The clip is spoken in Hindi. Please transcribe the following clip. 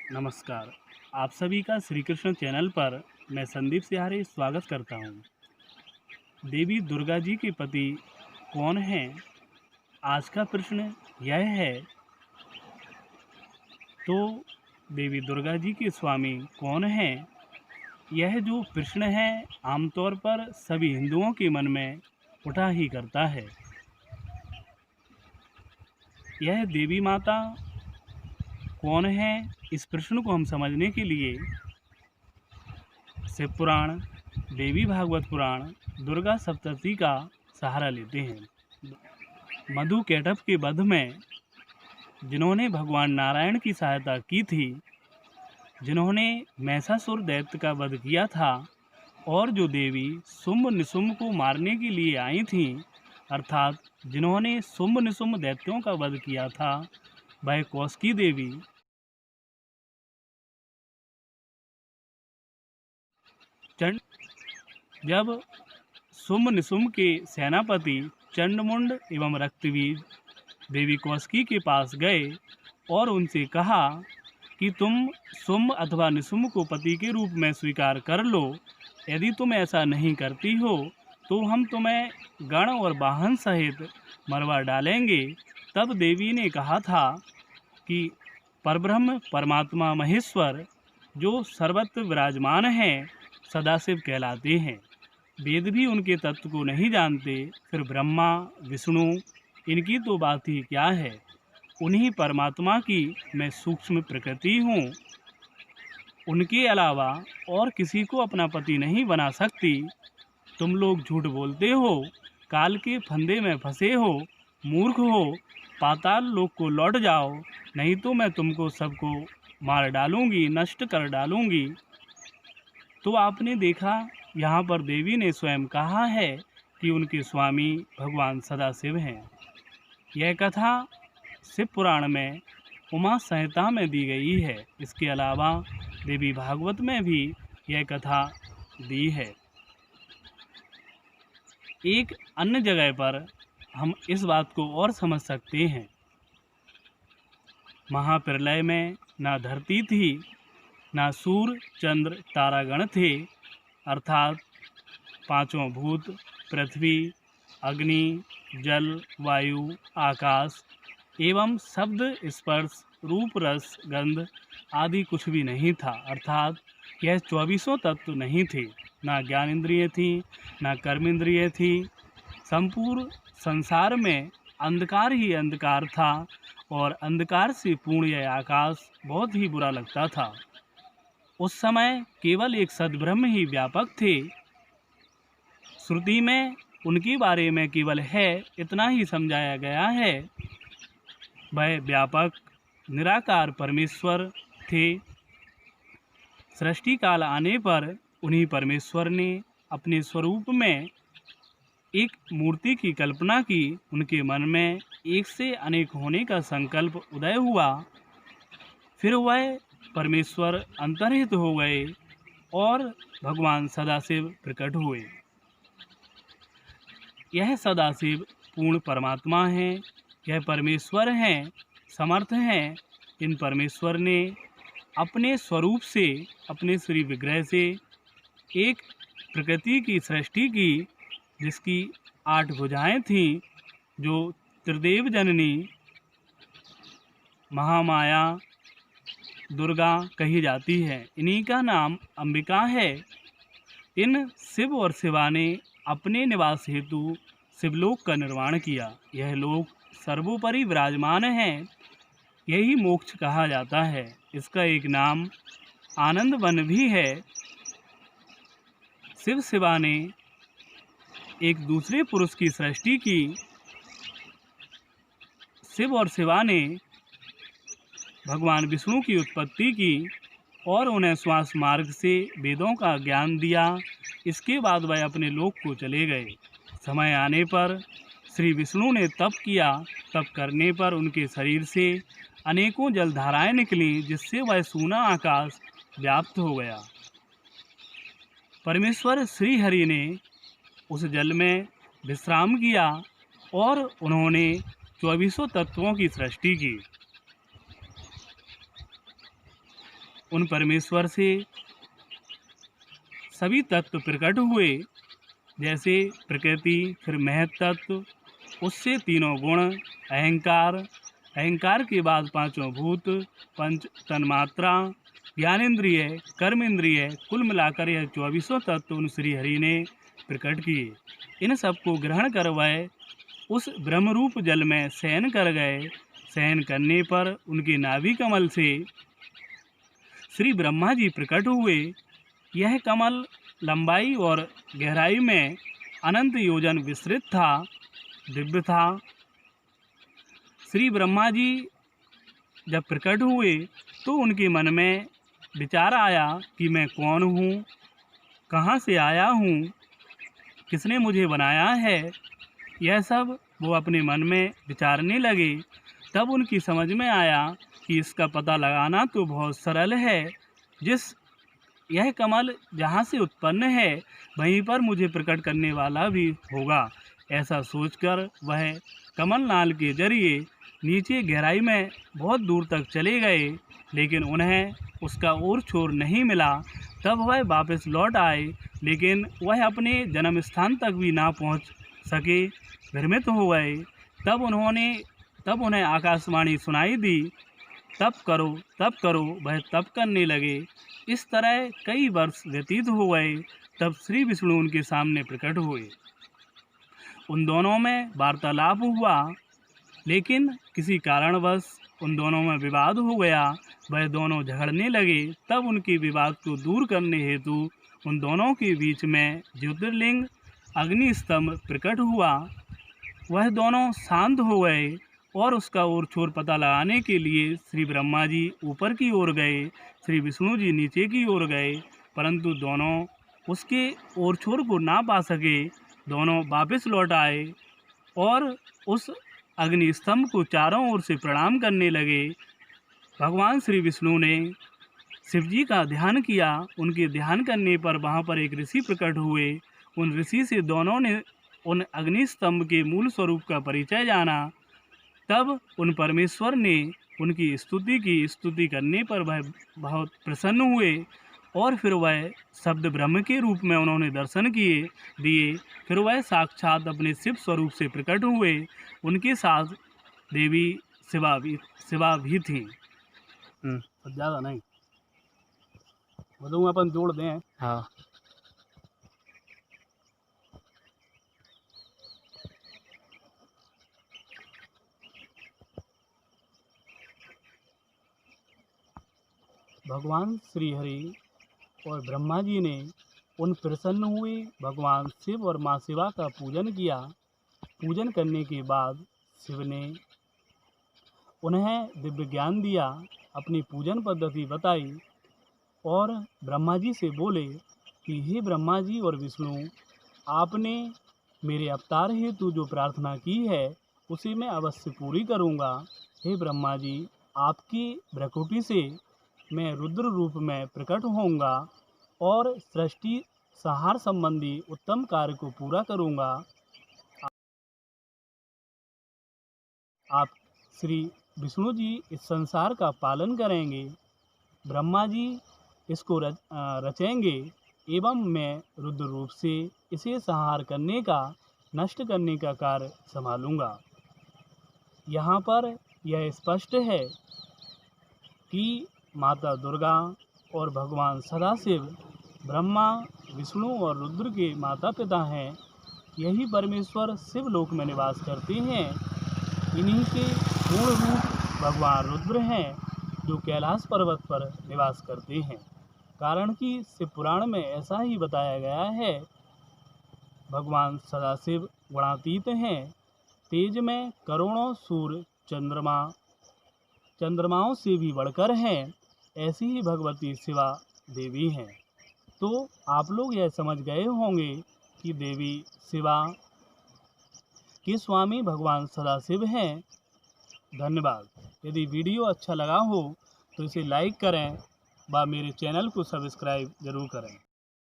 नमस्कार। आप सभी का श्री कृष्ण चैनल पर मैं संदीप सिहारे स्वागत करता हूँ। देवी दुर्गा जी के पति कौन हैं? आज का प्रश्न यह है। तो देवी दुर्गा जी के स्वामी कौन हैं? यह जो प्रश्न है आमतौर पर सभी हिंदुओं के मन में उठा ही करता है। यह देवी माता कौन है, इस प्रश्न को हम समझने के लिए शिव पुराण, देवी भागवत पुराण, दुर्गा सप्तशती का सहारा लेते हैं। मधु कैटभ के वध में जिन्होंने भगवान नारायण की सहायता की थी, जिन्होंने महिषासुर दैत्य का वध किया था, और जो देवी शुंभ निशुंभ को मारने के लिए आई थीं, अर्थात जिन्होंने शुंभ निशुंभ दैत्यों का वध किया था, वह कौशिकी देवी। जब शुंभ निशुंभ के सेनापति चंडमुंड एवं रक्तबीज देवी कौशिकी के पास गए और उनसे कहा कि तुम शुंभ अथवा निशुंभ को पति के रूप में स्वीकार कर लो। यदि तुम ऐसा नहीं करती हो तो हम तुम्हें गण और वाहन सहित मरवा डालेंगे। तब देवी ने कहा था कि परब्रह्म परमात्मा महेश्वर जो सर्वत्र विराजमान हैं, सदाशिव कहलाते हैं। वेद भी उनके तत्व को नहीं जानते, फिर ब्रह्मा विष्णु इनकी तो बात ही क्या है। उन्हीं परमात्मा की मैं सूक्ष्म प्रकृति हूँ। उनके अलावा और किसी को अपना पति नहीं बना सकती। तुम लोग झूठ बोलते हो, काल के फंदे में फंसे हो, मूर्ख हो। पाताल लोक को लौट जाओ, नहीं तो मैं तुमको सबको मार डालूंगी, नष्ट कर डालूंगी। तो आपने देखा, यहाँ पर देवी ने स्वयं कहा है कि उनके स्वामी भगवान सदाशिव हैं। यह कथा शिव पुराण में उमा संहिता में दी गई है। इसके अलावा देवी भागवत में भी यह कथा दी है। एक अन्य जगह पर हम इस बात को और समझ सकते हैं। महाप्रलय में ना धरती थी, ना सूर्य चंद्र तारागण थे, अर्थात पांचों भूत पृथ्वी, अग्नि, जल, वायु, आकाश एवं शब्द, स्पर्श, रूप, रस, गंध आदि कुछ भी नहीं था। अर्थात यह 24 तत्व नहीं थे। ना ज्ञानेंद्रिय थी, ना कर्मेंद्रिय थी। संपूर्ण संसार में अंधकार ही अंधकार था और अंधकार से पूर्ण यह आकाश बहुत ही बुरा लगता था। उस समय केवल एक सद्ब्रह्म ही व्यापक थे। श्रुति में उनके बारे में केवल है इतना ही समझाया गया है। वह व्यापक निराकार परमेश्वर थे। सृष्टि काल आने पर उन्हीं परमेश्वर ने अपने स्वरूप में एक मूर्ति की कल्पना की। उनके मन में एक से अनेक होने का संकल्प उदय हुआ। फिर वह परमेश्वर अंतर्हित हो गए और भगवान सदाशिव प्रकट हुए। यह सदाशिव पूर्ण परमात्मा हैं, यह परमेश्वर हैं, समर्थ हैं। इन परमेश्वर ने अपने स्वरूप से, अपने श्री विग्रह से एक प्रकृति की सृष्टि की, जिसकी 8 भुजाएं थीं, जो त्रिदेव जननी महामाया दुर्गा कही जाती है। इन्हीं का नाम अंबिका है। इन शिव और शिवा ने अपने निवास हेतु शिवलोक का निर्माण किया। यह लोक सर्वोपरि विराजमान है। यही मोक्ष कहा जाता है। इसका एक नाम आनंद वन भी है। शिव शिवा ने एक दूसरे पुरुष की सृष्टि की। शिव और शिवा ने भगवान विष्णु की उत्पत्ति की और उन्हें श्वास मार्ग से वेदों का ज्ञान दिया। इसके बाद वह अपने लोक को चले गए। समय आने पर श्री विष्णु ने तप किया। तप करने पर उनके शरीर से अनेकों जलधाराएं निकली, जिससे वह सूना आकाश व्याप्त हो गया। परमेश्वर श्री हरि ने उस जल में विश्राम किया और उन्होंने 24 तत्वों की सृष्टि की। उन परमेश्वर से सभी तत्व प्रकट हुए, जैसे प्रकृति, फिर महत तत्व, उससे तीनों गुण, अहंकार, अहंकार के बाद पांचों भूत, पंच तन्मात्रा, ज्ञानेंद्रिय, कर्म इंद्रिय, कुल मिलाकर यह 24 तत्व उन श्री हरि ने प्रकट किए। इन सबको ग्रहण कर वह उस ब्रह्मरूप जल में शयन कर गए। शयन करने पर उनके नाभि कमल से श्री ब्रह्मा जी प्रकट हुए। यह कमल लंबाई और गहराई में अनंत योजन विस्तृत था, दिव्य था। श्री ब्रह्मा जी जब प्रकट हुए तो उनके मन में विचार आया कि मैं कौन हूँ, कहाँ से आया हूँ, किसने मुझे बनाया है। यह सब वो अपने मन में विचारने लगे। तब उनकी समझ में आया कि इसका पता लगाना तो बहुत सरल है। यह कमल जहाँ से उत्पन्न है वहीं पर मुझे प्रकट करने वाला भी होगा। ऐसा सोचकर वह कमल नाल के जरिए नीचे गहराई में बहुत दूर तक चले गए, लेकिन उन्हें उसका और छोर नहीं मिला। तब वह वापस लौट आए, लेकिन वह अपने जन्म स्थान तक भी ना पहुंच सके, भ्रमित हो गए। तब उन्हें आकाशवाणी सुनाई दी, तप करो। वह तप करने लगे। इस तरह कई वर्ष व्यतीत हो गए। तब श्री विष्णु उनके सामने प्रकट हुए। उन दोनों में वार्तालाप हुआ, लेकिन किसी कारणवश उन दोनों में विवाद हो गया। वह दोनों झगड़ने लगे। तब उनके विवाद को दूर करने हेतु उन दोनों के बीच में ज्योतिर्लिंग अग्नि स्तंभ प्रकट हुआ। वह दोनों शांत हो गए और उसका ओर छोर पता लगाने के लिए श्री ब्रह्मा जी ऊपर की ओर गए, श्री विष्णु जी नीचे की ओर गए, परंतु दोनों उसके ओर छोर को ना पा सके। दोनों वापस लौट आए और उस अग्नि स्तंभ को चारों ओर से प्रणाम करने लगे। भगवान श्री विष्णु ने शिव जी का ध्यान किया। उनके ध्यान करने पर वहाँ पर एक ऋषि प्रकट हुए। उन ऋषि से दोनों ने उन अग्नि स्तंभ के मूल स्वरूप का परिचय जाना। तब उन परमेश्वर ने उनकी स्तुति की। स्तुति करने पर वह बहुत प्रसन्न हुए और फिर वह शब्द ब्रह्म के रूप में उन्होंने दर्शन दिए। फिर वह साक्षात अपने शिव स्वरूप से प्रकट हुए। उनके साथ देवी शिवा भी थी। ज़्यादा नहीं बताऊँ, अपन जोड़ दें। हाँ, भगवान श्री हरि और ब्रह्मा जी ने उन प्रसन्न हुए भगवान शिव और माँ शिवा का पूजन किया। पूजन करने के बाद शिव ने उन्हें दिव्य ज्ञान दिया, अपनी पूजन पद्धति बताई और ब्रह्मा जी से बोले कि हे ब्रह्मा जी और विष्णु, आपने मेरे अवतार हेतु जो प्रार्थना की है उसे मैं अवश्य पूरी करूँगा। हे ब्रह्मा जी, आपकी भ्रकुटी से मैं रुद्र रूप में प्रकट होऊंगा और सृष्टि संहार संबंधी उत्तम कार्य को पूरा करूंगा। आप श्री विष्णु जी इस संसार का पालन करेंगे, ब्रह्मा जी इसको रचेंगे एवं मैं रुद्र रूप से इसे संहार करने का, नष्ट करने का कार्य संभालूंगा। यहाँ पर यह स्पष्ट है कि माता दुर्गा और भगवान सदाशिव ब्रह्मा, विष्णु और रुद्र के माता पिता हैं। यही परमेश्वर शिवलोक में निवास करते हैं। इन्हीं के पूर्ण रूप भगवान रुद्र हैं, जो कैलाश पर्वत पर निवास करते हैं। कारण कि शिव पुराण में ऐसा ही बताया गया है। भगवान सदाशिव गुणातीत हैं। तेज में करोड़ों सूर्य चंद्रमाओं से भी बढ़कर हैं। ऐसी ही भगवती शिवा देवी हैं। तो आप लोग यह समझ गए होंगे कि देवी शिवा के स्वामी भगवान सदाशिव हैं। धन्यवाद। यदि वीडियो अच्छा लगा हो तो इसे लाइक करें व मेरे चैनल को सब्सक्राइब जरूर करें।